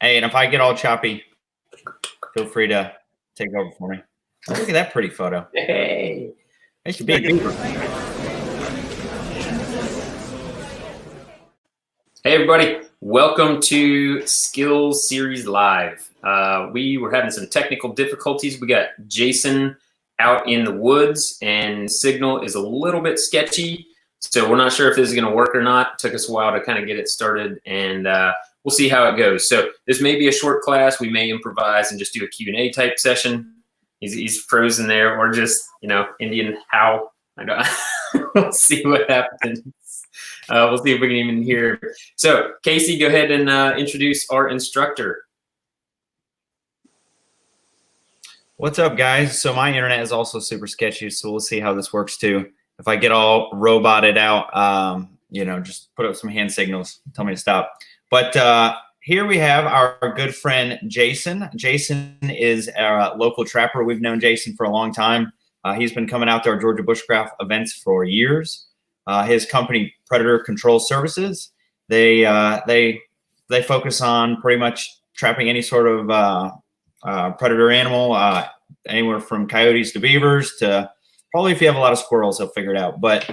Hey, and if I get all choppy, feel free to take over for me. Oh, look at that pretty photo. Hey, that should be a beaver. Hey everybody, welcome to Skills Series Live. We were having some technical difficulties. We got Jason out in the woods and signal is a little bit sketchy. So we're not sure if this is gonna work or not. It took us a while to kind of get it started and we'll see how it goes. So this may be a short class. We may improvise and just do a Q&A type session. He's frozen there, or just, you know, Indian howl. I don't, we'll see what happens. We'll see if we can even hear. So Casey, go ahead and introduce our instructor. What's up, guys? So my internet is also super sketchy, so we'll see how this works too. If I get all roboted out, you know, just put up some hand signals, tell me to stop. But here we have our good friend Jason. Jason is a local trapper. We've known Jason for a long time. He's been coming out to our Georgia Bushcraft events for years. His company, Predator Control Services, they focus on pretty much trapping any sort of predator animal, anywhere from coyotes to beavers to probably, if you have a lot of squirrels, they'll figure it out. But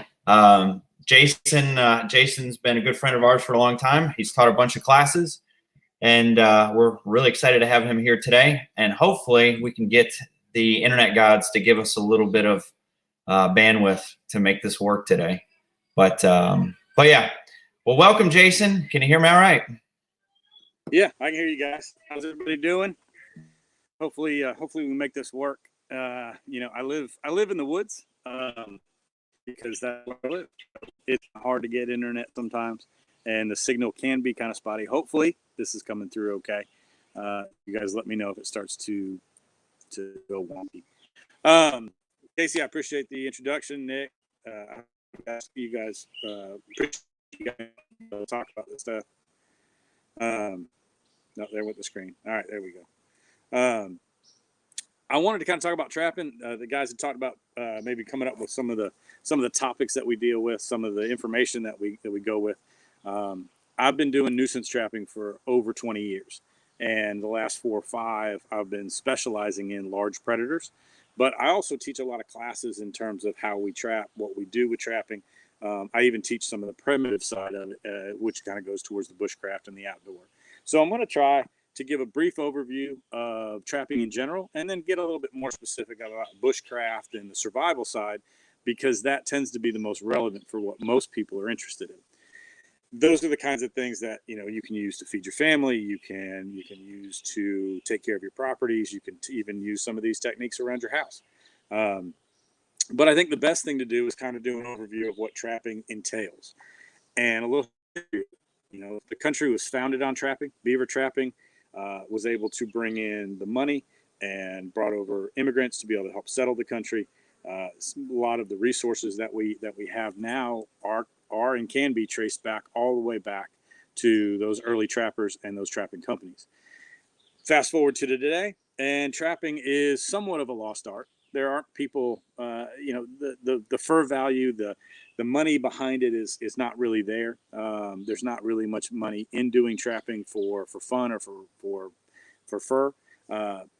Jason's been a good friend of ours for a long time. He's taught a bunch of classes, and we're really excited to have him here today. And hopefully we can get the internet gods to give us a little bit of bandwidth to make this work today. But yeah, well, welcome, Jason. Can you hear me all right? Yeah, I can hear you guys. How's everybody doing? Hopefully we make this work. You know, I live in the woods because that's where I live. It's hard to get internet sometimes, and the signal can be kind of spotty. Hopefully this is coming through okay. You guys let me know if it starts to go wonky. Casey, I appreciate the introduction. Nick, you guys appreciate you guys talk about this stuff. No, there with the screen. All right, there we go. I wanted to kind of talk about trapping. The guys had talked about maybe coming up with some of the topics that we deal with, some of the information that we go with. I've been doing nuisance trapping for over 20 years, and the last 4 or 5 I've been specializing in large predators. But I also teach a lot of classes in terms of how we trap, what we do with trapping. I even teach some of the primitive side of it, which kind of goes towards the bushcraft and the outdoor. So I'm going to try to give a brief overview of trapping in general, and then get a little bit more specific about bushcraft and the survival side, because that tends to be the most relevant for what most people are interested in. Those are the kinds of things that, you know, you can use to feed your family. You can use to take care of your properties. You can even use some of these techniques around your house. But I think the best thing to do is kind of do an overview of what trapping entails, and a little, you know, the country was founded on trapping. Beaver trapping was able to bring in the money and brought over immigrants to be able to help settle the country. A lot of the resources that we have now are and can be traced back all the way back to those early trappers and those trapping companies. Fast forward to today, and trapping is somewhat of a lost art. There aren't people, you know, the fur value, the money behind it is not really there. There's not really much money in doing trapping for fun or for fur.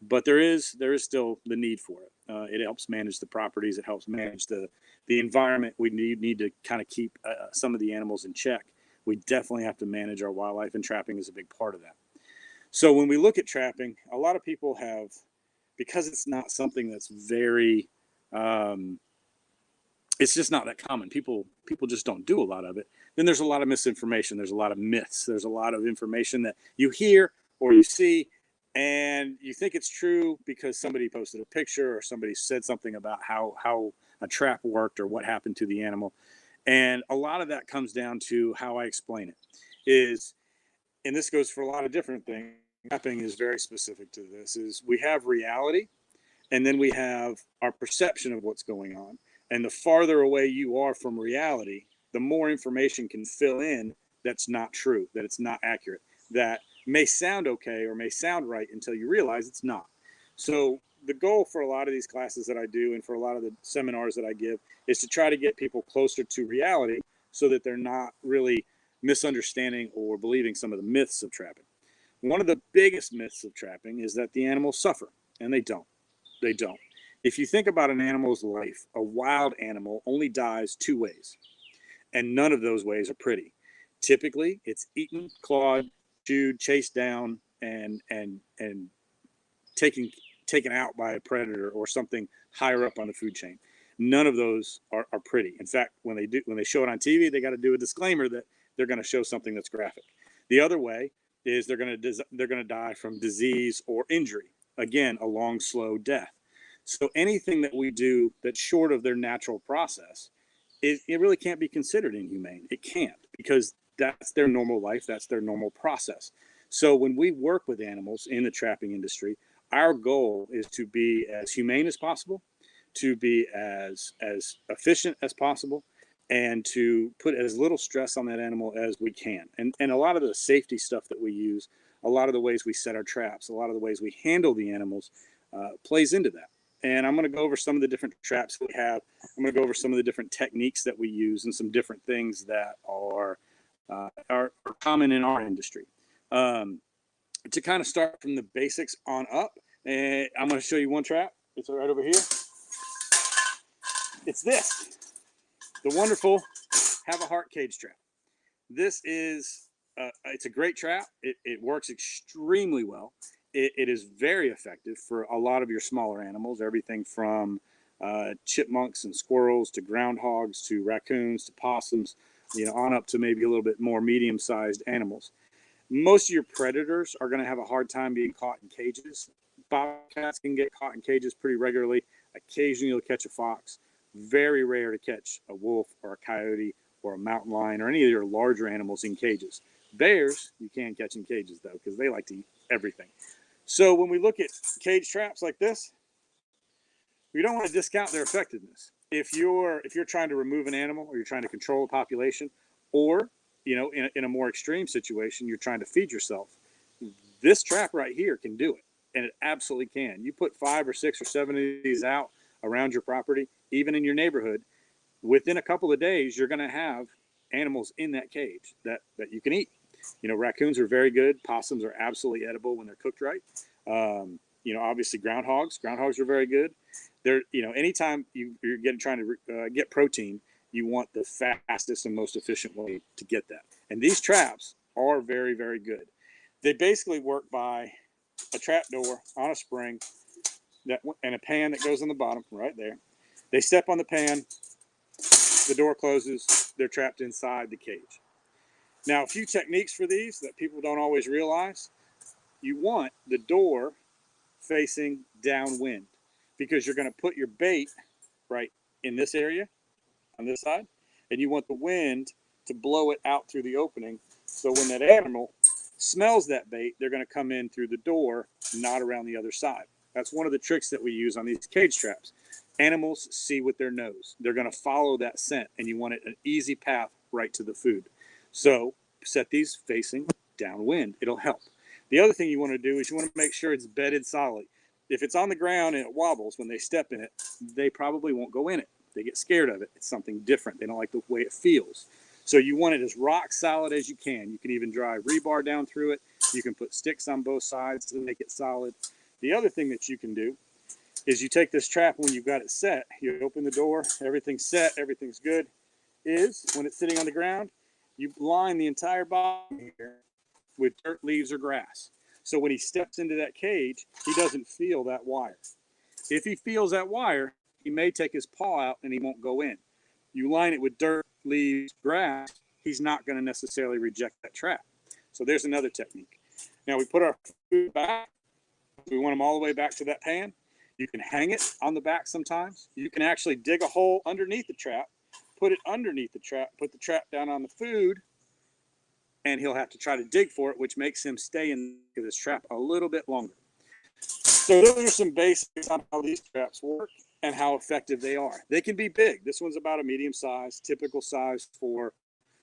But there is still the need for it. It helps manage the properties. It helps manage the environment. We need to kind of keep some of the animals in check. We definitely have to manage our wildlife, and trapping is a big part of that. So when we look at trapping, a lot of people have, because it's not something that's very, it's just not that common. People just don't do a lot of it. Then there's a lot of misinformation. There's a lot of myths. There's a lot of information that you hear or you see, and you think it's true because somebody posted a picture or somebody said something about how a trap worked or what happened to the animal. And a lot of that comes down to how I explain it is, and this goes for a lot of different things. Trapping is very specific to this, is we have reality, and then we have our perception of what's going on. And the farther away you are from reality, the more information can fill in that's not true, that it's not accurate, that may sound okay or may sound right until you realize it's not. So the goal for a lot of these classes that I do and for a lot of the seminars that I give is to try to get people closer to reality so that they're not really misunderstanding or believing some of the myths of trapping. One of the biggest myths of trapping is that the animals suffer, and they don't. They don't. If you think about an animal's life, a wild animal only dies 2 ways, and none of those ways are pretty. Typically, it's eaten, clawed, chewed, chased down, and taken out by a predator or something higher up on the food chain. None of those are pretty. In fact, when they show it on TV, they got to do a disclaimer that they're going to show something that's graphic. The other way is they're going to die from disease or injury. Again, a long, slow death. So anything that we do that's short of their natural process, it really can't be considered inhumane. It can't, because that's their normal life. That's their normal process. So when we work with animals in the trapping industry, our goal is to be as humane as possible, to be as efficient as possible, and to put as little stress on that animal as we can. And a lot of the safety stuff that we use, a lot of the ways we set our traps, a lot of the ways we handle the animals plays into that. And I'm going to go over some of the different traps we have. I'm going to go over some of the different techniques that we use and some different things that are common in our industry. To kind of start from the basics on up, and I'm going to show you one trap. It's right over here. It's this, the wonderful Have a Heart cage trap. This is, it's a great trap. It works extremely well. It is very effective for a lot of your smaller animals, everything from chipmunks and squirrels to groundhogs to raccoons to possums, on up to maybe a little bit more medium-sized animals. Most of your predators are going to have a hard time being caught in cages. Bobcats can get caught in cages pretty regularly. Occasionally you'll catch a fox. Very rare to catch a wolf or a coyote or a mountain lion or any of your larger animals in cages. Bears, you can catch in cages though, because they like to eat everything. So when we look at cage traps like this, we don't want to discount their effectiveness. If you're trying to remove an animal, or you're trying to control a population, or in a more extreme situation, you're trying to feed yourself, this trap right here can do it, and it absolutely can. You put 5 or 6 or 7 of these out around your property, even in your neighborhood, within a couple of days, you're going to have animals in that cage that you can eat. Raccoons are very good. Possums are absolutely edible when they're cooked right. Obviously groundhogs are very good. They're, anytime you're trying to get protein, you want the fastest and most efficient way to get that. And these traps are very, very good. They basically work by a trap door on a spring and a pan that goes on the bottom right there. They step on the pan, the door closes, they're trapped inside the cage. Now, a few techniques for these that people don't always realize. You want the door facing downwind, because you're going to put your bait right in this area on this side, and you want the wind to blow it out through the opening. So when that animal smells that bait, they're going to come in through the door, not around the other side. That's one of the tricks that we use on these cage traps. Animals see with their nose. They're going to follow that scent, and you want it an easy path right to the food. So set these facing downwind. It'll help. The other thing you want to do is you want to make sure it's bedded solid. If it's on the ground and it wobbles when they step in it, they probably won't go in it. They get scared of it. It's something different. They don't like the way it feels. So you want it as rock solid as you can. You can even drive rebar down through it. You can put sticks on both sides to make it solid. The other thing that you can do is you take this trap when you've got it set. You open the door, everything's set, everything's good. Is when it's sitting on the ground, you line the entire bottom here with dirt, leaves, or grass. So when he steps into that cage, he doesn't feel that wire. If he feels that wire, he may take his paw out and he won't go in. You line it with dirt, leaves, grass, he's not going to necessarily reject that trap. So there's another technique. Now we put our food back. We want them all the way back to that pan. You can hang it on the back sometimes. You can actually dig a hole underneath the trap, put it underneath the trap, put the trap down on the food, and he'll have to try to dig for it, which makes him stay in this trap a little bit longer. So those are some basics on how these traps work and how effective they are. They can be big. This one's about a medium size, typical size for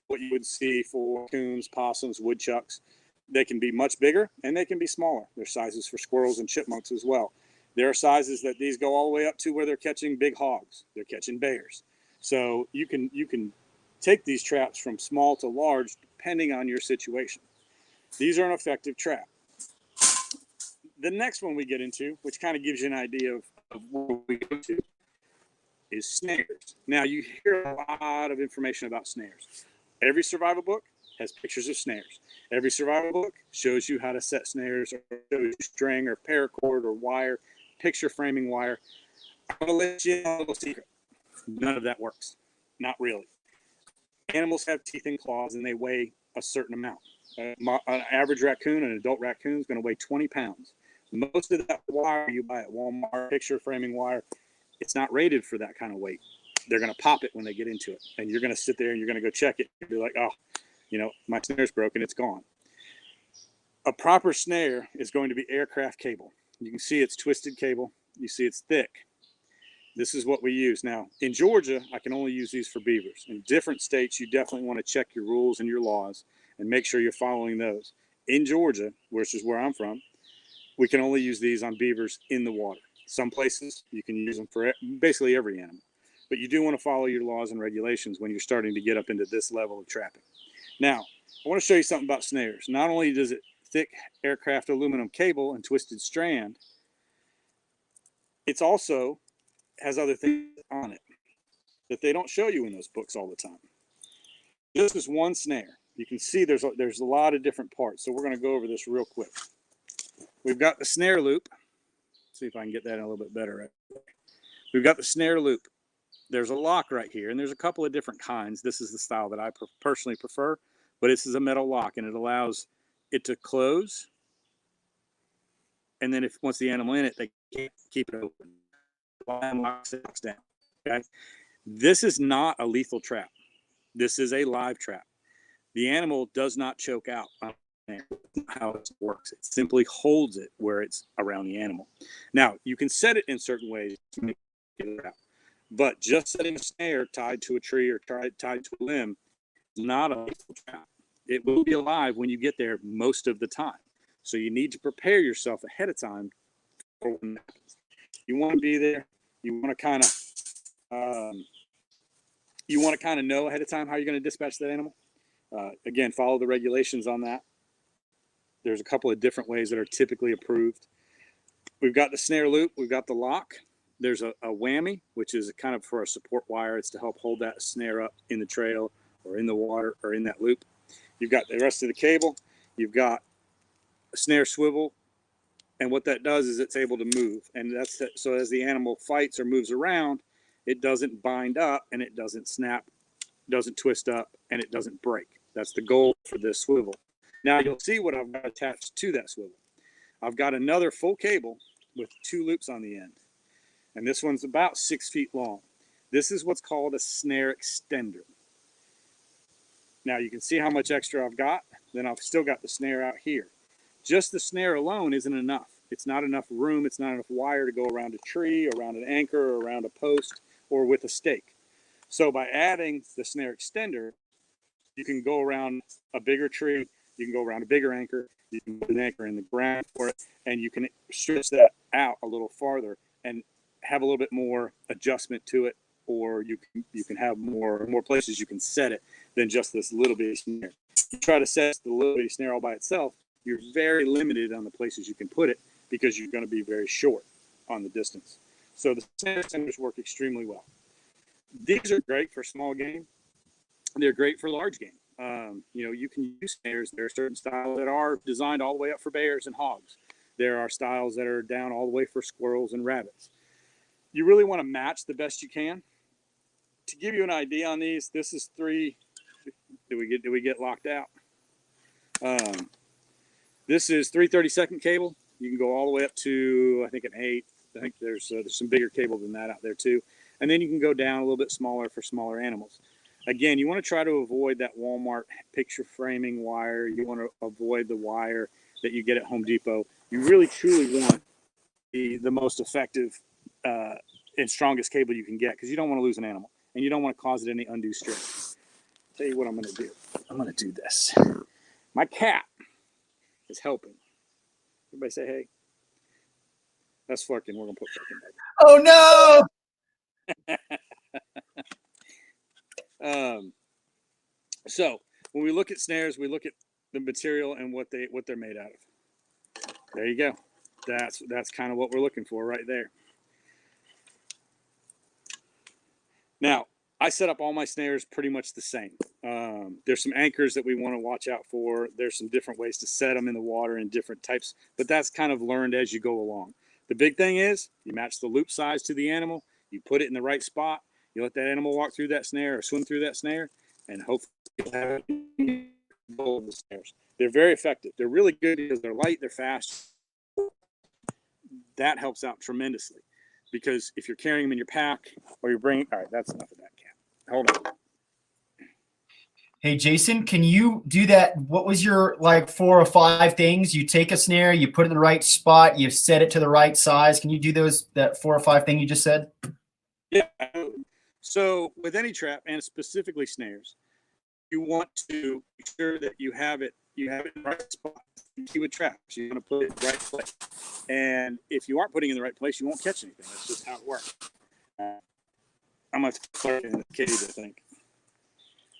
what you would see for raccoons, possums, woodchucks. They can be much bigger and they can be smaller. There's sizes for squirrels and chipmunks as well. There are sizes that these go all the way up to where they're catching big hogs. They're catching bears. So you can take these traps from small to large depending on your situation. These are an effective trap. The next one we get into, which kind of gives you an idea of where we go to, is snares. Now, you hear a lot of information about snares. Every survival book has pictures of snares. Every survival book shows you how to set snares, or shows you string or paracord or wire, picture framing wire. I'm going to let you in on a little secret. None of that works. Not really. Animals have teeth and claws, and they weigh a certain amount. An average raccoon, an adult raccoon, is going to weigh 20 pounds. Most of that wire you buy at Walmart, picture framing wire, it's not rated for that kind of weight. They're going to pop it when they get into it. And you're going to sit there and you're going to go check it. And be like, oh, you know, my snare's broken. It's gone. A proper snare is going to be aircraft cable. You can see it's twisted cable. You see it's thick. This is what we use. Now, in Georgia, I can only use these for beavers. In different states, you definitely want to check your rules and your laws and make sure you're following those. In Georgia, which is where I'm from, we can only use these on beavers in the water. Some places you can use them for basically every animal, but you do want to follow your laws and regulations when you're starting to get up into this level of trapping. Now, I want to show you something about snares. Not only does it thick aircraft aluminum cable and twisted strand, it's also has other things on it that they don't show you in those books all the time. This is one snare. You can see there's a lot of different parts, so we're going to go over this real quick. We've got the snare loop. See if I can get that in a little bit better. We've got the snare loop. There's a lock right here, and there's a couple of different kinds. This is the style that I personally prefer, but this is a metal lock, and it allows it to close. And then once the animal in it, they can't keep it open. Locks down. Okay. This is not a lethal trap. This is a live trap. The animal does not choke out. How it works. It simply holds it where it's around the animal. Now, you can set it in certain ways to make it out, but just setting a snare tied to a tree or tied to a limb is not a lethal trap. It will be alive when you get there most of the time. So you need to prepare yourself ahead of time for when that happens. You want to be there. You want to kind of know ahead of time how you're going to dispatch that animal. Again, follow the regulations on that. There's a couple of different ways that are typically approved. We've got the snare loop. We've got the lock. There's a whammy, which is kind of for a support wire. It's to help hold that snare up in the trail or in the water or in that loop. You've got the rest of the cable. You've got a snare swivel. And what that does is it's able to move. And so as the animal fights or moves around, it doesn't bind up and it doesn't snap, doesn't twist up, and it doesn't break. That's the goal for this swivel. Now you'll see what I've got attached to that swivel. I've got another full cable with 2 loops on the end. And this one's about 6 feet long. This is what's called a snare extender. Now you can see how much extra I've got. Then I've still got the snare out here. Just the snare alone isn't enough. It's not enough room. It's not enough wire to go around a tree, around an anchor, around a post, or with a stake. So by adding the snare extender, you can go around a bigger tree. You can go around a bigger anchor. You can put an anchor in the ground for it, and you can stretch that out a little farther and have a little bit more adjustment to it, or you can have more places you can set it than just this little bitty snare. You try to set the little bitty snare all by itself, you're very limited on the places you can put it because you're going to be very short on the distance. So the snare extenders work extremely well. These are great for small game. They're great for large game. You can use snares. There are certain styles that are designed all the way up for bears and hogs. There are styles that are down all the way for squirrels and rabbits. You really want to match the best you can. To give you an idea on these, this is 3. Did we get locked out? This is 3 32nd cable. You can go all the way up to, I think, an 8. I think there's some bigger cable than that out there too. And then you can go down a little bit smaller for smaller animals. Again, you want to try to avoid that Walmart picture framing wire. You want to avoid the wire that you get at Home Depot. You really, truly want the most effective and strongest cable you can get because you don't want to lose an animal and you don't want to cause it any undue stress. Tell you what I'm going to do. I'm going to do this. My cat is helping. Everybody say hey. That's Flurkin. We're going to put Flurkin back. Oh, no! So when we look at snares, we look at the material and what they're made out of. There you go. That's kind of what we're looking for right there. Now, I set up all my snares pretty much the same. There's some anchors that we want to watch out for. There's some different ways to set them in the water and different types, but that's kind of learned as you go along. The big thing is you match the loop size to the animal, you put it in the right spot, you let that animal walk through that snare or swim through that snare, and hopefully you'll have the snares. They're very effective. They're really good because they're light, they're fast. That helps out tremendously. Because if you're carrying them in your pack or you're bringing, all right, that's enough of that cat. Hold on. Hey, Jason, can you do that? What was your like 4 or 5 things? You take a snare, you put it in the right spot, you set it to the right size. Can you do that 4 or 5 thing you just said? Yeah. So with any trap, and specifically snares, you want to make sure that you have it in the right spot. With traps, you want to put it in the right place. And if you aren't putting it in the right place, you won't catch anything. That's just how it works. I'm going to start in the cage, I think.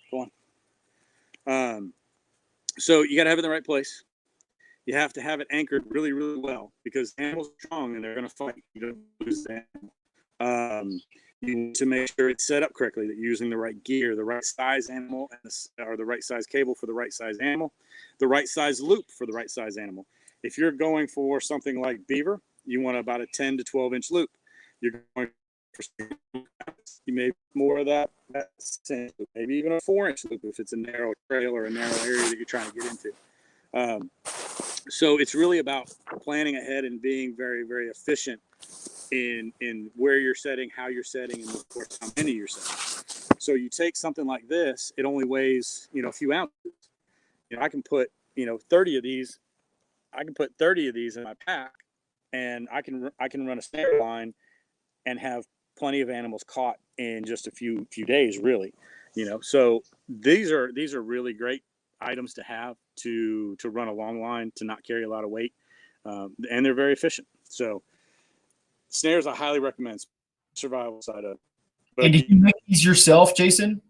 Go on. So you got to have it in the right place. You have to have it anchored really, really well because animals are strong and they're going to fight. You don't lose the animal. You need to make sure it's set up correctly, that you're using the right gear, the right size animal, or the right size cable for the right size animal, the right size loop for the right size animal. If you're going for something like beaver, you want about a 10 to 12 inch loop. You're going for you may more of that maybe even a 4-inch loop if it's a narrow trail or a narrow area that you're trying to get into. So it's really about planning ahead and being very, very efficient in where you're setting, how you're setting, and of course how many you're setting. So you take something like this, it only weighs a few ounces. I can put 30 of these. I can put 30 of these in my pack, and I can run a snare line and have plenty of animals caught in just a few days, really. So these are really great items to have to run a long line, to not carry a lot of weight, and they're very efficient. So snares I highly recommend, survival side of it. But And did you make these yourself, Jason?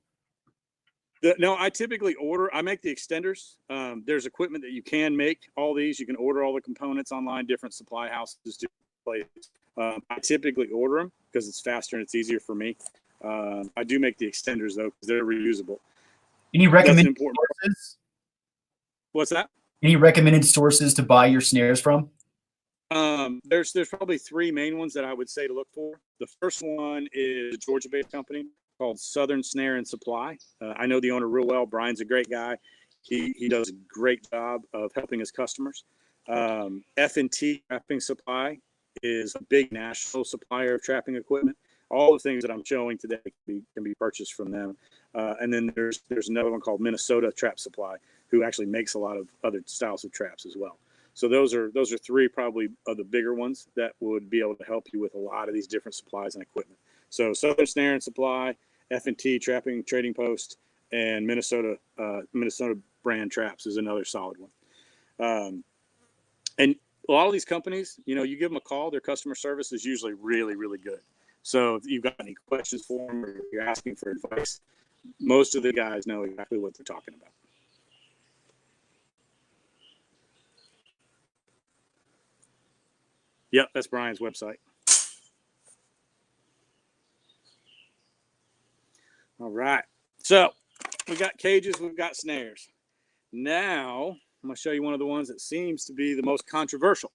No, I typically I make the extenders. There's equipment that you can make all these. You can order all the components online, different supply houses to play. I typically order them because it's faster and it's easier for me. I do make the extenders though because they're reusable. Any recommended sources? What's that? Any recommended sources to buy your snares from? There's probably 3 main ones that I would say to look for. The first one is a Georgia-based company called Southern Snare and Supply. I know the owner real well. Brian's a great guy. He does a great job of helping his customers. F&T Trapping Supply is a big national supplier of trapping equipment. All the things that I'm showing today can be purchased from them. And then there's another one called Minnesota Trap Supply, who actually makes a lot of other styles of traps as well. So those are 3 probably of the bigger ones that would be able to help you with a lot of these different supplies and equipment. So Southern Snare and Supply, F&T Trapping Trading Post, and Minnesota brand traps is another solid one. And a lot of these companies, you give them a call, their customer service is usually really, really good. So if you've got any questions for them or you're asking for advice, most of the guys know exactly what they're talking about. Yep, that's Brian's website. All right. So we got cages, we've got snares. Now I'm going to show you one of the ones that seems to be the most controversial.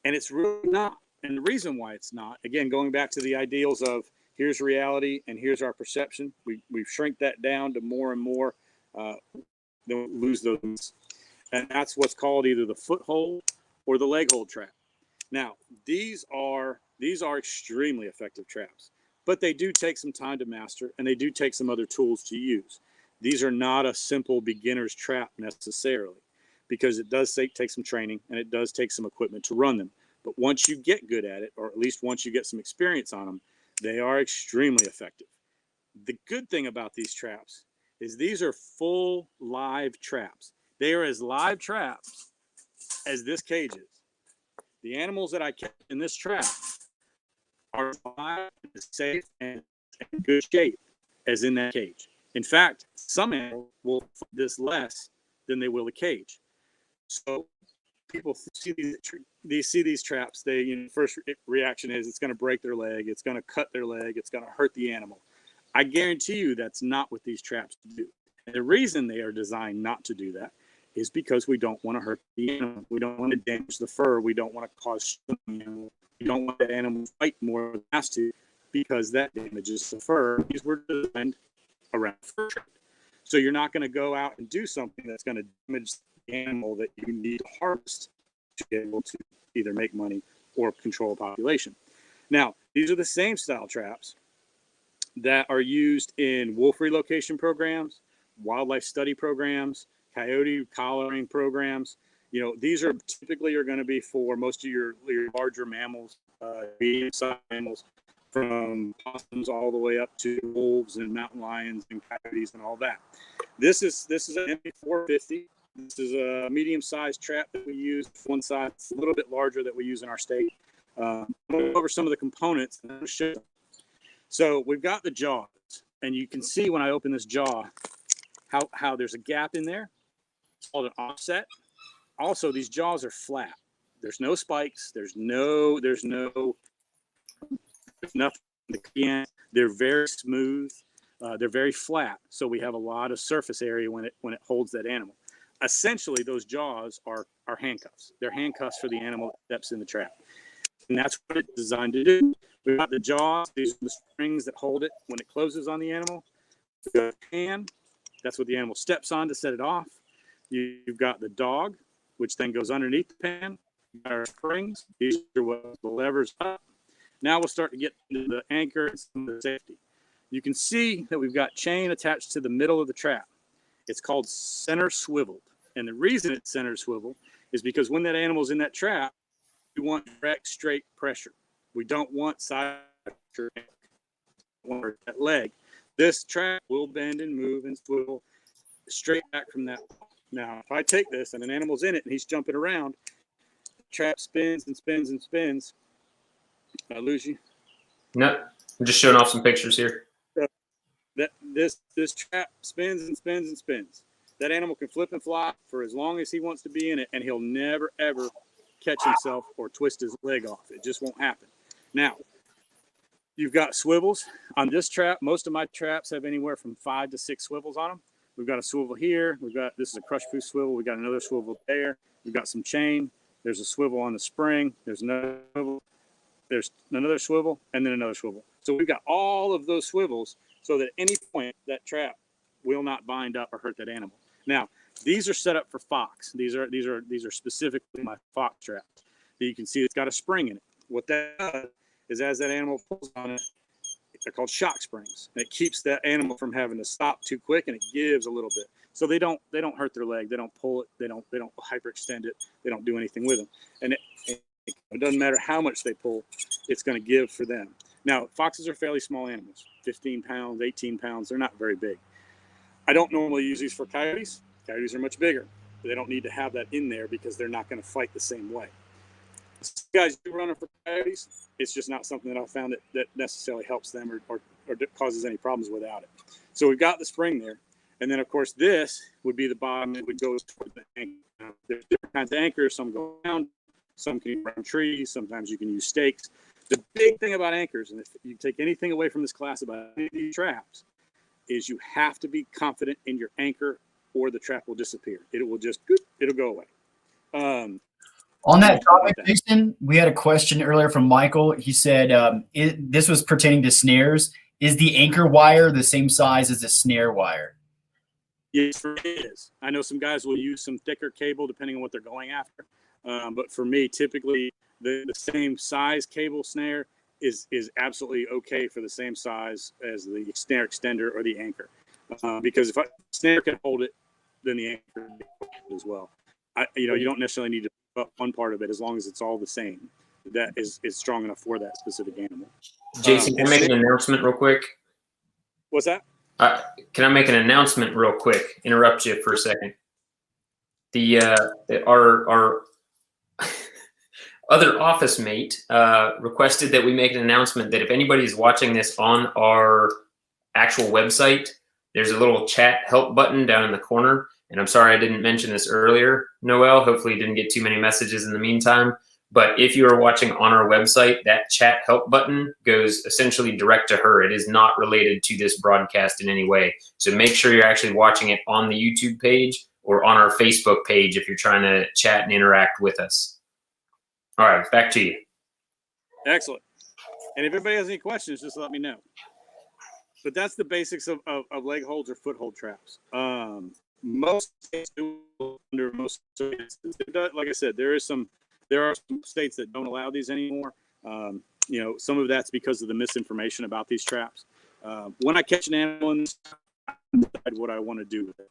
And it's really not. And the reason why it's not, again, going back to the ideals of here's reality and here's our perception, we've shrunk that down to more and more. Don't lose those. And that's what's called either the foothold or the leg hold trap. Now, these are extremely effective traps, but they do take some time to master, and they do take some other tools to use. These are not a simple beginner's trap necessarily, because it does take some training, and it does take some equipment to run them. But once you get good at it, or at least once you get some experience on them, they are extremely effective. The good thing about these traps is these are full live traps. They are as live traps as this cage is. The animals that I kept in this trap are alive, safe, and in good shape as in that cage. In fact, Some animals will fight this less than they will a cage. So people see these traps. They, first reaction is it's going to break their leg, it's going to cut their leg, it's going to hurt the animal. I guarantee you that's not what these traps do. And the reason they are designed not to do that is because we don't want to hurt the animal. We don't want to damage the fur. We don't want to cause the animal. We don't want the animal to fight more than it has to, because that damages the fur. These were designed around fur trade. So you're not going to go out and do something that's going to damage the animal that you need to harvest to be able to either make money or control a population. Now, these are the same style traps that are used in wolf relocation programs, wildlife study programs, coyote collaring programs. These are typically going to be for most of your larger mammals, medium-sized mammals, from possums all the way up to wolves and mountain lions and coyotes and all that. This is an MP450. This is a medium-sized trap that we use. One side, it's a little bit larger that we use in our state. I'll go over some of the components and I'll show them. So we've got the jaws, and you can see when I open this jaw how there's a gap in there. It's called an offset. Also, these jaws are flat. There's no spikes. There's nothing to can. They're very smooth. They're very flat. So we have a lot of surface area when it holds that animal. Essentially, those jaws are handcuffs. They're handcuffs for the animal that steps in the trap. And that's what it's designed to do. We've got the jaws. These are the springs that hold it when it closes on the animal. We've got a pan. That's what the animal steps on to set it off. You've got the dog, which then goes underneath the pan. Our springs. These are what the levers up. Now we'll start to get into the anchor and some of the safety. You can see that we've got chain attached to the middle of the trap. It's called center swiveled. And the reason it's center swivel is because when that animal's in that trap, we want direct, straight pressure. We don't want side pressure. We want that leg. This trap will bend and move and swivel straight back from that. Now, if I take this and an animal's in it and he's jumping around, the trap spins and spins and spins. Did I lose you? No, I'm just showing off some pictures here. This trap spins and spins and spins. That animal can flip and fly for as long as he wants to be in it, and he'll never, ever catch himself or twist his leg off. It just won't happen. Now, you've got swivels. On this trap, most of my traps have anywhere from 5 to 6 swivels on them. We've got a swivel here. This is a crush-proof swivel. We've got another swivel there. We've got some chain. There's a swivel on the spring. There's another swivel. There's another swivel, and then another swivel. So we've got all of those swivels so that at any point that trap will not bind up or hurt that animal. Now, these are set up for fox. These are specifically my fox traps. You can see it's got a spring in it. What that does is as that animal pulls on it, they're called shock springs, and it keeps that animal from having to stop too quick, and it gives a little bit. So they don't hurt their leg. They don't pull it. They don't hyperextend it. They don't do anything with them. And it doesn't matter how much they pull, it's going to give for them. Now, foxes are fairly small animals, 15 pounds, 18 pounds. They're not very big. I don't normally use these for coyotes. Coyotes are much bigger. They don't need to have that in there because they're not going to fight the same way. Some guys do run them for coyotes. It's just not something that I found that necessarily helps them or causes any problems without it. So we've got the spring there. And then, of course, this would be the bottom that would go toward the anchor. Now, there's different kinds of anchors. Some go around. Some can go around trees. Sometimes you can use stakes. The big thing about anchors, and if you take anything away from this class about any of these traps, is you have to be confident in your anchor or the trap will disappear. It'll go away. On that topic, Jason, we had a question earlier from Michael. He said this was pertaining to snares. Is the anchor wire the same size as the snare wire? Yes, it is. I know some guys will use some thicker cable depending on what they're going after. But for me, typically the same size cable snare is absolutely okay for the same size as the snare extender or the anchor. Because if a snare can hold it, then the anchor can hold it as well. You don't necessarily need to put up one part of it as long as it's all the same. That is strong enough for that specific animal. Jason, can I make an announcement real quick? What's that? Can I make an announcement real quick? Interrupt you for a second. Our other office mate requested that we make an announcement that if anybody is watching this on our actual website, there's a little chat help button down in the corner. And I'm sorry I didn't mention this earlier, Noel. Hopefully you didn't get too many messages in the meantime. But if you are watching on our website, that chat help button goes essentially direct to her. It is not related to this broadcast in any way. So make sure you're actually watching it on the YouTube page or on our Facebook page if you're trying to chat and interact with us. All right, back to you. Excellent. And if anybody has any questions, just let me know. But that's the basics of leg holds or foothold traps. Most states do under most circumstances. Like I said, there are some states that don't allow these anymore. You know, some of that's because of the misinformation about these traps. When I catch an animal in this, I decide what I want to do with it.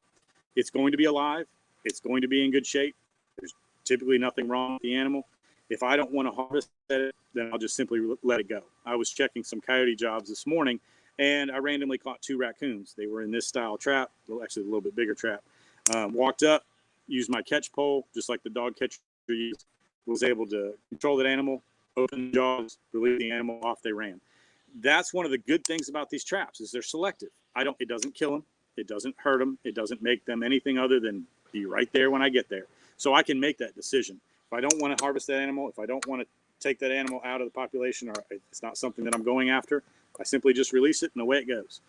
It's going to be alive. It's going to be in good shape. There's typically nothing wrong with the animal. If I don't want to harvest it, then I'll just simply let it go. I was checking some coyote jobs this morning, and I randomly caught 2 raccoons. They were in this style trap, well, actually a little bit bigger trap. Walked up, used my catch pole, just like the dog catcher used, was able to control that animal, open the jaws, release the animal, off they ran. That's one of the good things about these traps is they're selective. It doesn't kill them. It doesn't hurt them. It doesn't make them anything other than be right there when I get there. So I can make that decision. If I don't want to harvest that animal, if I don't want to take that animal out of the population, or it's not something that I'm going after, I simply just release it and away it goes.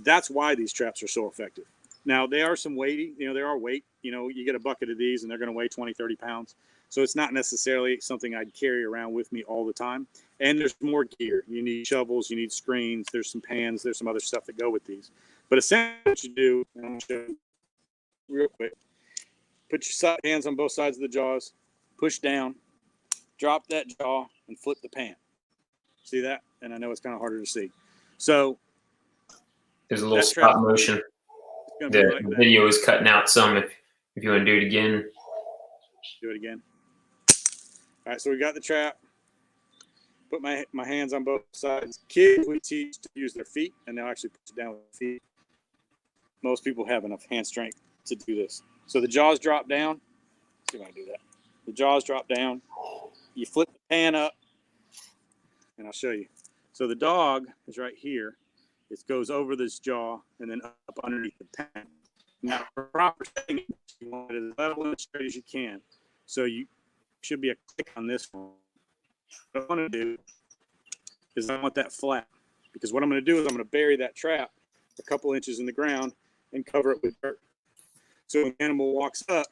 That's why these traps are so effective. Now, they are some weighty, there are weight. You get a bucket of these and they're going to weigh 20, 30 pounds. So it's not necessarily something I'd carry around with me all the time. And there's more gear. You need shovels, you need screens, there's some pans, there's some other stuff that go with these. But essentially what you do, and I'm going to show you real quick, put your hands on both sides of the jaws, push down, drop that jaw, and flip the pan. See that? And I know it's kind of harder to see. So there's a little stop motion. The video is cutting out some. If you want to do it again. Do it again. All right, so we got the trap. Put my hands on both sides. Kids, we teach to use their feet, and they'll actually put it down with their feet. Most people have enough hand strength to do this. So the jaws drop down. Let's see if I can do that. The jaws drop down. You flip the pan up, and I'll show you. So the dog is right here. It goes over this jaw and then up underneath the pan. Now, for proper setting, you want it as level and as straight as you can. So you should be a click on this one. What I want to do is I want that flat, because what I'm going to do is I'm going to bury that trap a couple inches in the ground and cover it with dirt. So when the animal walks up,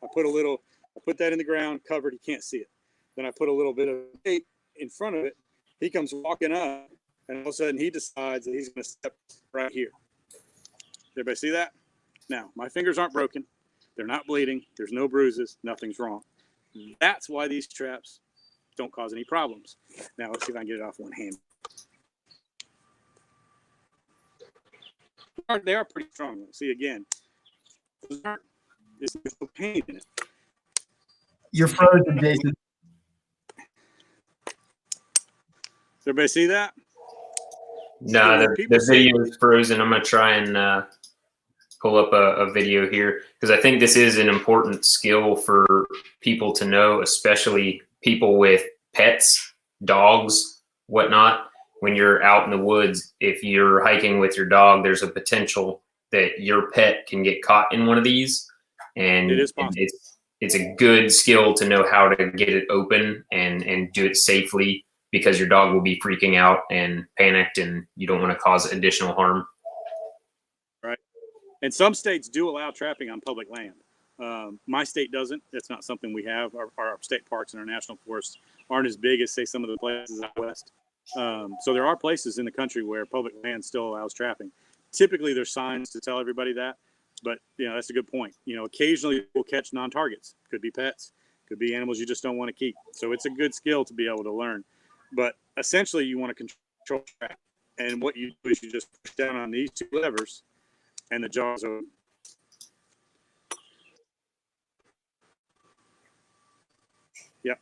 I put that in the ground, covered, he can't see it. Then I put a little bit of tape in front of it. He comes walking up, and all of a sudden he decides that he's going to step right here. Everybody see that? Now, my fingers aren't broken. They're not bleeding. There's no bruises. Nothing's wrong. That's why these traps don't cause any problems. Now, let's see if I can get it off one hand. They are pretty strong. See, again, there's no pain in it. You're frozen, Jason. Does everybody see that? No, the video is frozen. I'm going to try and pull up a video here, because I think this is an important skill for people to know, especially people with pets, dogs, whatnot. When you're out in the woods, if you're hiking with your dog, there's a potential that your pet can get caught in one of these. And it is possible. It's a good skill to know how to get it open and do it safely, because your dog will be freaking out and panicked, and you don't want to cause additional harm. Right. And some states do allow trapping on public land. My state doesn't. It's not something we have. Our state parks and our national forests aren't as big as, say, some of the places out west. So there are places in the country where public land still allows trapping. Typically, there's signs to tell everybody that. But, that's a good point. Occasionally we'll catch non-targets. Could be pets. Could be animals you just don't want to keep. So it's a good skill to be able to learn. But essentially, you want to control trap. And what you do is you just push down on these 2 levers, and the jaws open. Yep.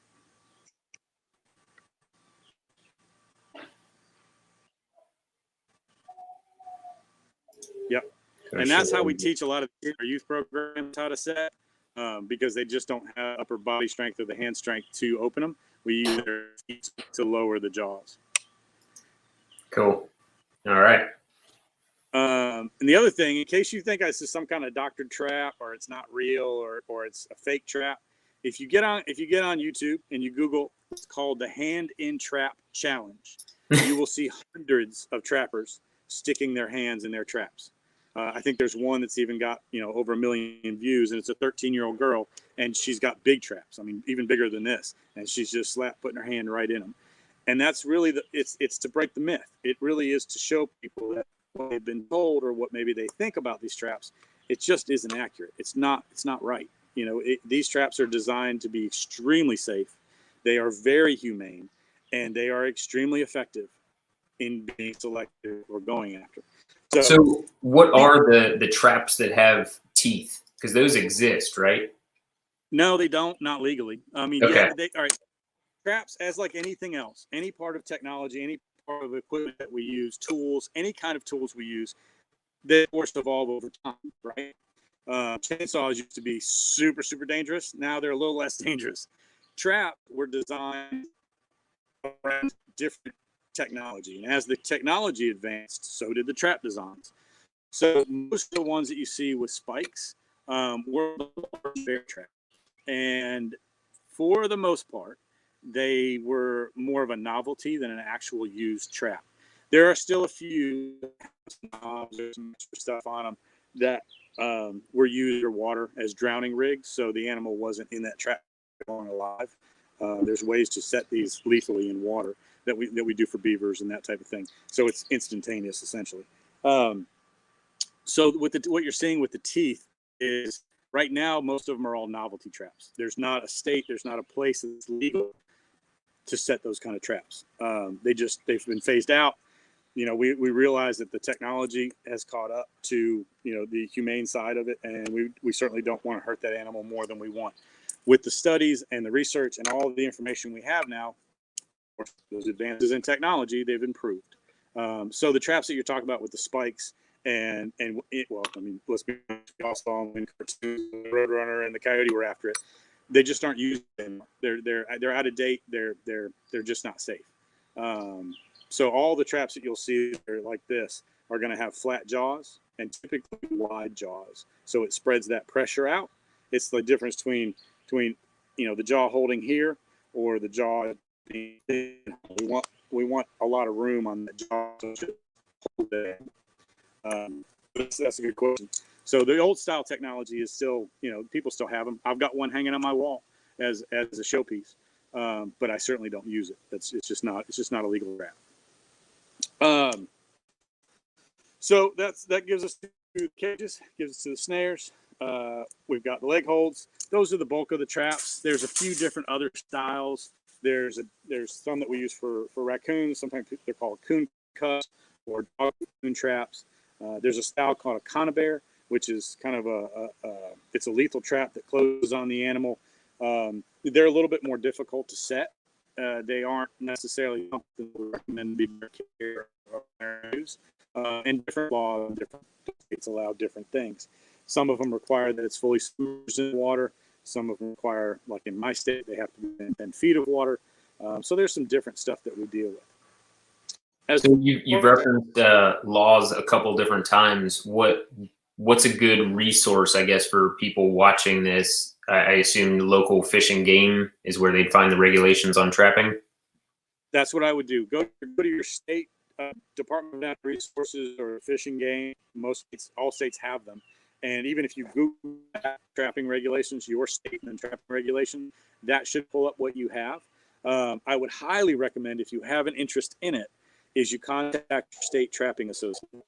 Yep. And that's how we teach a lot of our youth programs how to set, because they just don't have upper body strength or the hand strength to open them. We use their feet to lower the jaws. Cool. All right. And the other thing, in case you think this is some kind of doctored trap or it's not real or it's a fake trap, if you get on YouTube and you Google, it's called the Hand in Trap Challenge. You will see hundreds of trappers sticking their hands in their traps. I think there's one that's even got over 1 million views, and it's a 13-year-old girl, and she's got big traps. I mean, even bigger than this, and she's just putting her hand right in them. And that's really it's to break the myth. It really is to show people that what they've been told or what maybe they think about these traps, it just isn't accurate. It's not right. These traps are designed to be extremely safe. They are very humane, and they are extremely effective in being selective or going after. So what are the traps that have teeth? Because those exist, right? No, they don't. Not legally. I mean, Okay. yeah, all right. Traps, as like anything else, any part of technology, any part of equipment that we use, tools, any kind of tools we use, they of course evolve over time, right? Chainsaws used to be super, super dangerous. Now they're a little less dangerous. Traps were designed around different technology, and as the technology advanced, so did the trap designs. So most of the ones that you see with spikes were bear traps, and for the most part, they were more of a novelty than an actual used trap. There are still a few knobs or some extra stuff on them that were used underwater as drowning rigs, so the animal wasn't in that trap long alive. There's ways to set these lethally in water that we do for beavers and that type of thing. So it's instantaneous, essentially. So what you're seeing with the teeth is right now most of them are all novelty traps. There's not a state, there's not a place that's legal to set those kind of traps. They've been phased out. We realize that the technology has caught up to the humane side of it, and we certainly don't want to hurt that animal more than we want. With the studies and the research and all of the information we have now, those advances in technology, they've improved. So the traps that you're talking about with the spikes let's be honest, we all saw them in cartoons, the Roadrunner and the Coyote were after it. They just aren't used anymore. They're out of date. They're just not safe. So all the traps that you'll see that are like this are going to have flat jaws and typically wide jaws. So it spreads that pressure out. It's the difference between the jaw holding here or the jaw being thin. We want a lot of room on the jaw to hold it. That's a good question. So the old style technology is still, people still have them. I've got one hanging on my wall as a showpiece, but I certainly don't use it. It's just not a legal trap. So that gives us the cages, gives us to the snares. We've got the leg holds. Those are the bulk of the traps. There's a few different other styles. There's some that we use for raccoons. Sometimes they're called coon cuffs or dog coon traps. There's a style called a conibear, which is kind of it's a lethal trap that closes on the animal. They're a little bit more difficult to set. They aren't necessarily something we recommend be use. And different laws, different states allow different things. Some of them require that it's fully submerged in water. Some of them require, like in my state, they have to be in 10 feet of water. So there's some different stuff that we deal with. So you've referenced laws a couple different times. What's a good resource, I guess, for people watching this? I assume local Fish and Game is where they'd find the regulations on trapping. That's what I would do. Go to your state Department of Natural Resources or Fish and Game. All states have them. And even if you Google trapping regulations, your state and trapping regulation, that should pull up what you have. I would highly recommend, if you have an interest in it, is you contact your state trapping association.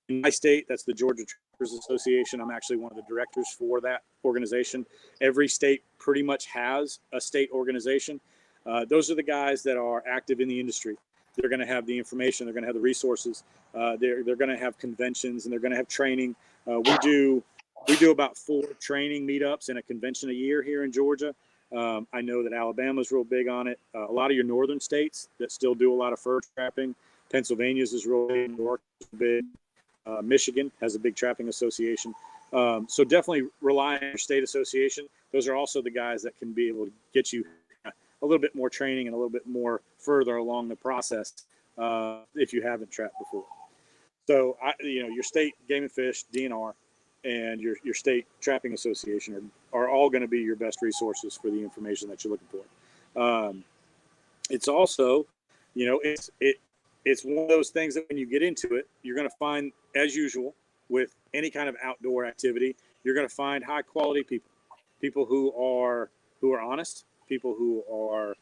In my state, that's the Georgia Trappers Association. I'm actually one of the directors for that organization. Every state pretty much has a state organization. Those are the guys that are active in the industry. They're going to have the information. They're going to have the resources. They're going to have conventions and they're going to have training. We do about 4 training meetups and a convention a year here in Georgia. I know that Alabama's real big on it. A lot of your northern states that still do a lot of fur trapping. Pennsylvania's is real big. New York is big. Michigan has a big trapping association. So definitely rely on your state association. Those are also the guys that can be able to get you a little bit more training and a little bit more further along the process if you haven't trapped before. So, your state game and fish, DNR, and your state trapping association are all going to be your best resources for the information that you're looking for. It's also, it's one of those things that when you get into it, you're going to find, as usual, with any kind of outdoor activity, you're going to find high quality people who are honest, people who are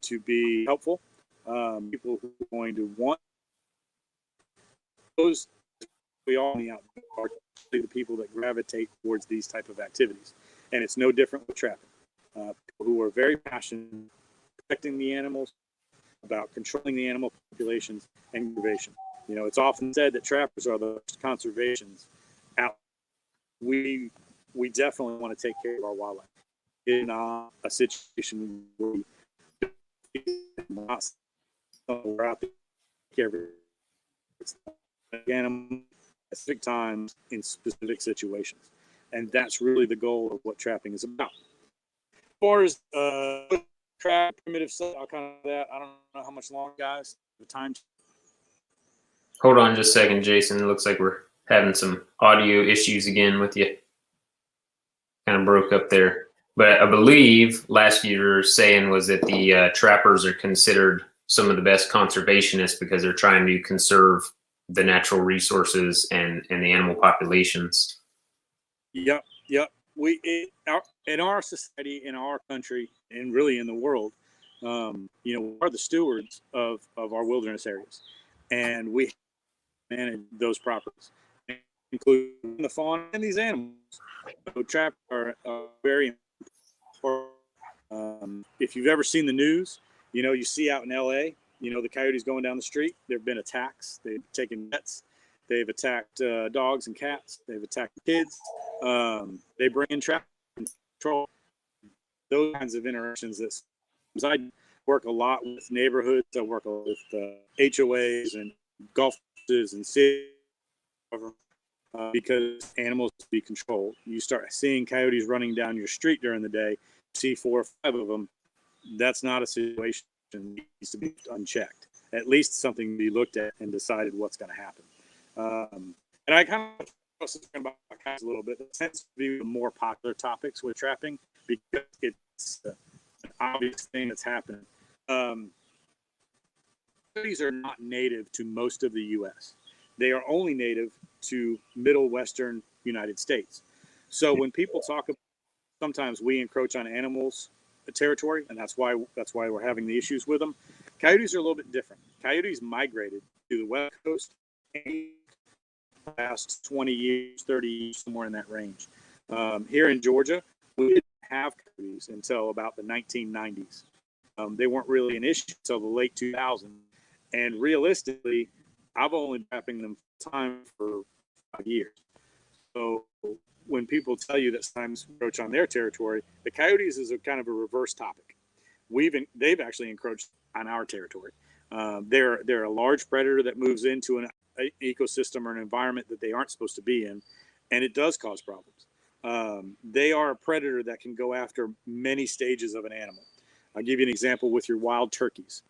to be helpful, people who are going to want those. We all in the outdoor are the people that gravitate towards these type of activities, and it's no different with trapping. People who are very passionate about protecting the animals, about controlling the animal populations, and conservation. It's often said that trappers are the most conservations out. We definitely want to take care of our wildlife. In a situation where we're out there animals at specific times in specific situations, and that's really the goal of what trapping is about. As far as trap primitive stuff, I'll kind of that. I don't know how much longer, guys. The time. Hold on just a second, Jason. It looks like we're having some audio issues again with you. Kind of broke up there. But I believe last you were saying was that the trappers are considered some of the best conservationists because they're trying to conserve the natural resources and the animal populations. Yep. In our society, in our country, and really in the world, we are the stewards of our wilderness areas, and we manage those properties, including the fauna and these animals. So trappers are very important. If you've ever seen the news, you see out in LA, the coyotes going down the street. There have been attacks. They've taken pets. They've attacked dogs and cats. They've attacked kids. They bring in trap control. Those kinds of interactions. I work a lot with neighborhoods. I work with HOAs and golf courses and cities because animals be controlled. You start seeing coyotes running down your street during the day. See 4 or 5 of them. That's not a situation that needs to be unchecked. At least something to be looked at and decided what's going to happen. And I kind of was talking about a little bit. It tends to be the more popular topics with trapping because it's an obvious thing that's happening. Coyotes are not native to most of the U.S. They are only native to middle western United States. So when people talk about, sometimes we encroach on animals' territory, and that's why we're having the issues with them. Coyotes are a little bit different. Coyotes migrated to the West Coast in the last 20 years, 30 years, somewhere in that range. Here in Georgia, we didn't have coyotes until about the 1990s. They weren't really an issue until the late 2000s. And realistically, I've only been trapping them time for 5 years. So when people tell you that sometimes encroach on their territory, the coyotes is a kind of a reverse topic. They've actually encroached on our territory. They're a large predator that moves into an ecosystem or an environment that they aren't supposed to be in, and it does cause problems. They are a predator that can go after many stages of an animal. I'll give you an example with your wild turkeys.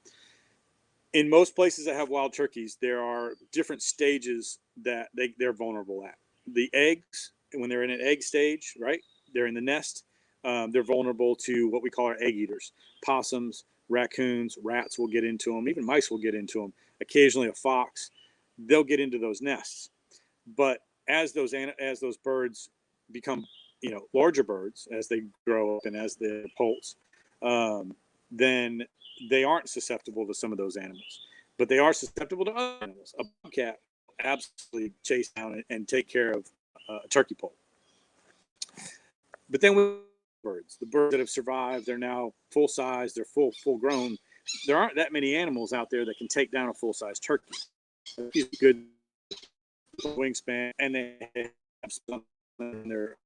In most places that have wild turkeys, there are different stages that they're vulnerable at. The eggs, when they're in an egg stage, right? They're in the nest. They're vulnerable to what we call our egg eaters. Possums, raccoons, rats will get into them. Even mice will get into them. Occasionally a fox. They'll get into those nests. But as those birds become, larger birds, as they grow up and as they poults, then they aren't susceptible to some of those animals. But they are susceptible to other animals. A bobcat will absolutely chase down and take care of a turkey poult. But then with the birds that have survived, they're now full size, they're full grown. There aren't that many animals out there that can take down a full size turkey. He's a good wingspan, and they have some in their.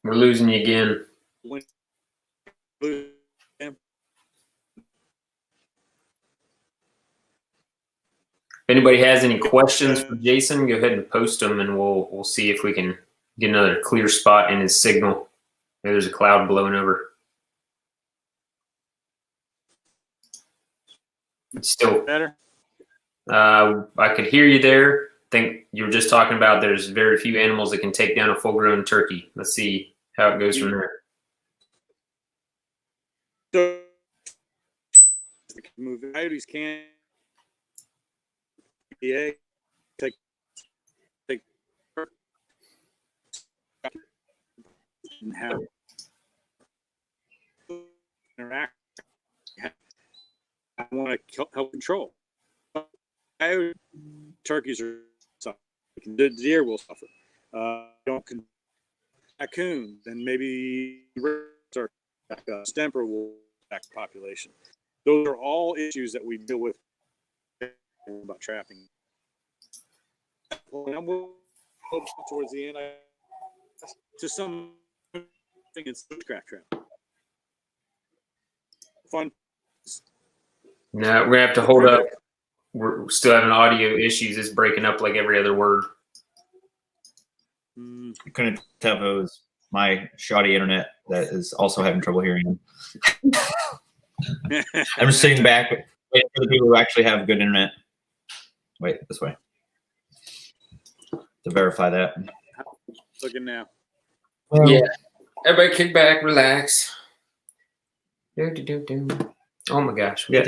We're losing you again. If anybody has any questions for Jason, go ahead and post them, and we'll see if we can get another clear spot in his signal. Maybe there's a cloud blowing over. Still, Better? I could hear you there. I think you were just talking about there's very few animals that can take down a full-grown turkey. Let's see how it goes from there. So, coyotes can't take and have interact. I want to help control. Coyote, turkeys are suffering. The deer will suffer. Don't raccoon, then maybe stemper will attack the population. Those are all issues that we deal with about trapping. And we'll go towards the end to some thing in switchcraft trap. Fun. No, we're gonna have to hold up. We're still having audio issues. It's breaking up like every other word. I couldn't tell if it was my shoddy internet that is also having trouble hearing him. I'm just sitting back waiting for the people who actually have good internet. Wait, this way. To verify that. Looking now. Well, Yeah. Everybody kick back, relax. Oh my gosh. Yeah.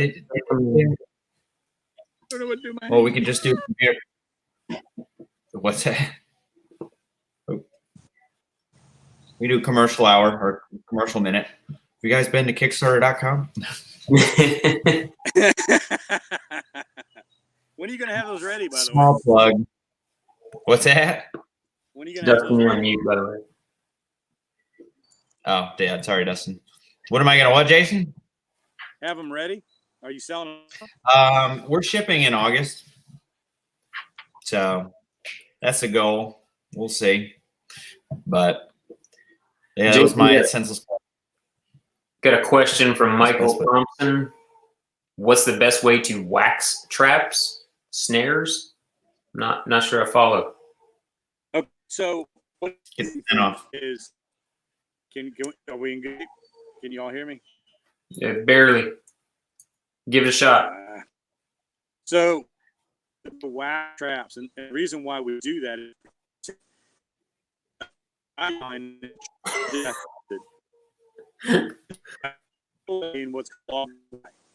Well, we could just do here. What's that? Oh. We do commercial hour or commercial minute. Have you guys been to Kickstarter.com? When are you gonna have those ready? By the way, Small plug. What's that? when are you gonna have Dustin, those you're on ready? mute, by the way. Oh, Dad. Sorry, Dustin. What am I gonna what, Jason? Have them ready? Are you selling them? We're shipping in August, so that's the goal. We'll see, but yeah, that was my senseless. Got a question from Michael That's Thompson. What's the best way to wax traps, snares? Not sure I follow. Okay, so what Get the pen off. is are we in good? Can you all hear me? Yeah, barely. Give it a shot. So the wax traps, and the reason why we do that is I find what's called,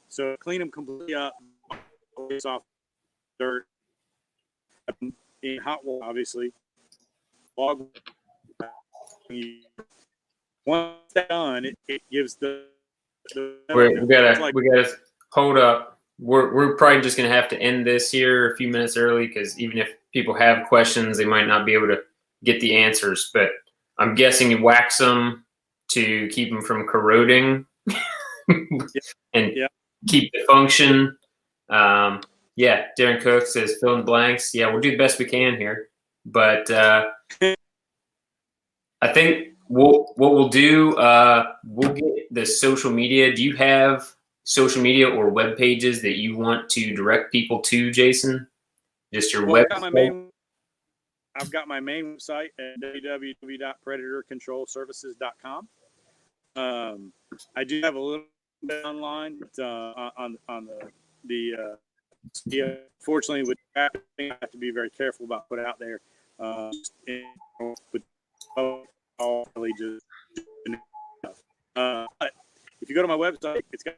so clean them completely up, always off dirt in hot water, obviously. Log. Once that's done, it gives the We gotta hold up. We're probably just gonna have to end this here a few minutes early because even if people have questions, they might not be able to get the answers. But I'm guessing you wax them to keep them from corroding and keep the function. Yeah, Darren Cook says fill in blanks. Yeah, we'll do the best we can here. But I think what we'll do, we'll get the social media. Do you have social media or web pages that you want to direct people to, Jason? Just your web. I've got my main website at www.predatorcontrolservices.com. I do have a little bit online on the fortunately with traffic, I have to be very careful about putting out there. Really just but if you go to my website, it's got,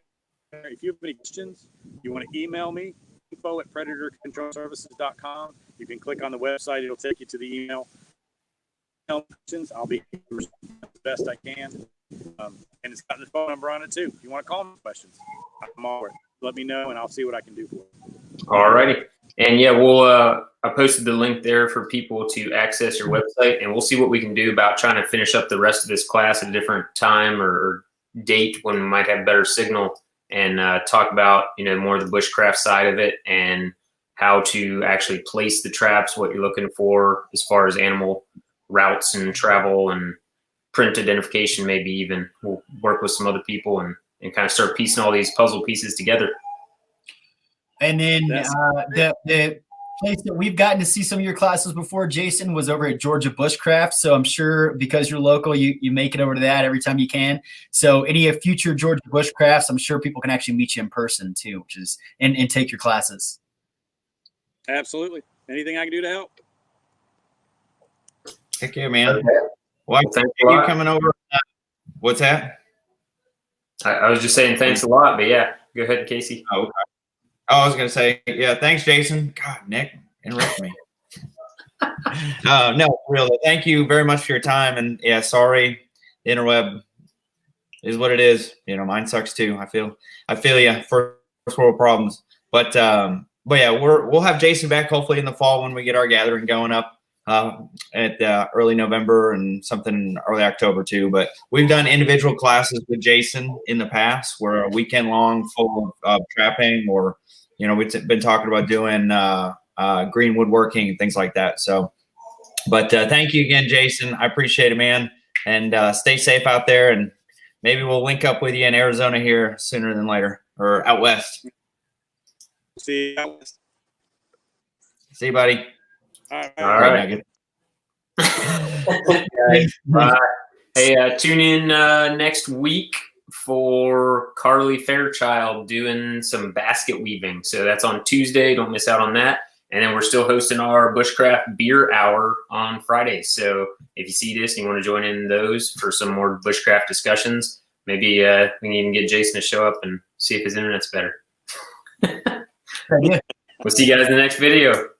if you have any questions, you want to email me, info@predatorcontrolservices.com. You can click on the website, it'll take you to the email. Questions, I'll be the best I can. And it's got the phone number on it too. If you want to call me questions, I'm all right. Let me know and I'll see what I can do for you. All righty. And yeah, I posted the link there for people to access your website, and we'll see what we can do about trying to finish up the rest of this class at a different time or date when we might have better signal and talk about, more of the bushcraft side of it and how to actually place the traps, what you're looking for as far as animal routes and travel and print identification, maybe even. We'll work with some other people and kind of start piecing all these puzzle pieces together. And then place that we've gotten to see some of your classes before, Jason, was over at Georgia Bushcraft. So I'm sure because you're local, you make it over to that every time you can. So any of future Georgia Bushcrafts, I'm sure people can actually meet you in person too, which is and take your classes. Absolutely. Anything I can do to help? Heck yeah, man. Okay. Well, Thank you you. coming over. What's that? I was just saying thanks a lot, but yeah, go ahead, Casey. Oh, okay. I was gonna say, yeah, thanks, Jason. God, Nick, interrupt me. No, for real. Thank you very much for your time. And yeah, sorry, the interweb is what it is. You know, mine sucks too. I feel you. First world problems. But yeah, we'll have Jason back hopefully in the fall when we get our gathering going up at early November and something early October too. But we've done individual classes with Jason in the past, where a weekend long full of trapping, or you know, we've been talking about doing green woodworking and things like that. So, but thank you again, Jason. I appreciate it, man. And stay safe out there. And maybe we'll link up with you in Arizona here sooner than later, or out west. See you. See you, buddy. All right. All right. Bye. Hey, tune in next week for Carly Fairchild doing some basket weaving. So that's on Tuesday. Don't miss out on that. And then we're still hosting our Bushcraft Beer Hour on Friday. So if you see this and you want to join in those for some more Bushcraft discussions, maybe we can even get Jason to show up and see if his internet's better. Yeah. We'll see you guys in the next video.